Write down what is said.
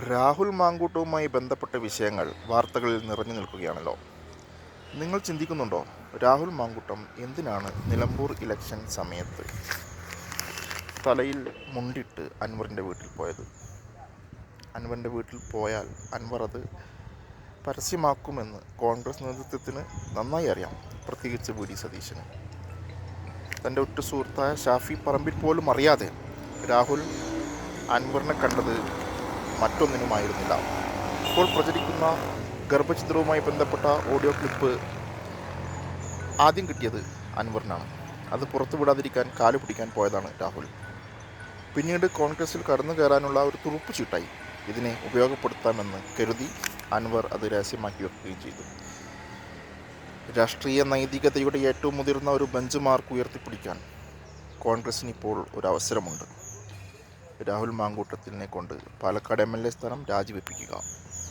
രാഹുൽ മാങ്കൂട്ടവുമായി ബന്ധപ്പെട്ട വിഷയങ്ങൾ വാർത്തകളിൽ നിറഞ്ഞു നിൽക്കുകയാണല്ലോ. നിങ്ങൾ ചിന്തിക്കുന്നുണ്ടോ, രാഹുൽ മാങ്കൂട്ടം എന്തിനാണ് നിലമ്പൂർ ഇലക്ഷൻ സമയത്ത് തലയിൽ മുണ്ടിട്ട് അൻവറിൻ്റെ വീട്ടിൽ പോയത്? അൻവറിൻ്റെ വീട്ടിൽ പോയാൽ അൻവർ അത് പരസ്യമാക്കുമെന്ന് കോൺഗ്രസ് നേതൃത്വത്തിന് നന്നായി അറിയാം. പ്രത്യേകിച്ച് വി ഡി സതീശന്. തൻ്റെ ഉറ്റ സുഹൃത്തായ ഷാഫി പറമ്പിൽ പോലും അറിയാതെ രാഹുൽ അൻവറിനെ കണ്ടത് മറ്റൊന്നിനുമായിരുന്നില്ല. ഇപ്പോൾ പ്രചരിക്കുന്ന ഗർഭഛിദ്രവുമായി ബന്ധപ്പെട്ട ഓഡിയോ ക്ലിപ്പ് ആദ്യം കിട്ടിയത് അൻവറിനാണ്. അത് പുറത്തുവിടാതിരിക്കാൻ കാലു പിടിക്കാൻ പോയതാണ് രാഹുൽ. പിന്നീട് കോൺഗ്രസിൽ കടന്നു കയറാനുള്ള ഒരു തുറുപ്പ് ചീട്ടായി ഇതിനെ ഉപയോഗപ്പെടുത്താമെന്ന് കരുതി അൻവർ അത് രഹസ്യമാക്കി വെക്കുകയും ചെയ്തു. രാഷ്ട്രീയ നൈതികതയുടെ ഏറ്റവും മുതിർന്ന ഒരു ബെഞ്ച് മാർക്ക് ഉയർത്തിപ്പിടിക്കാൻ കോൺഗ്രസിന് ഇപ്പോൾ ഒരു അവസരമുണ്ട്. രാഹുൽ മാങ്കൂട്ടത്തിനെ കൊണ്ട് പാലക്കാട് MLA സ്ഥാനം രാജിവെപ്പിക്കുക.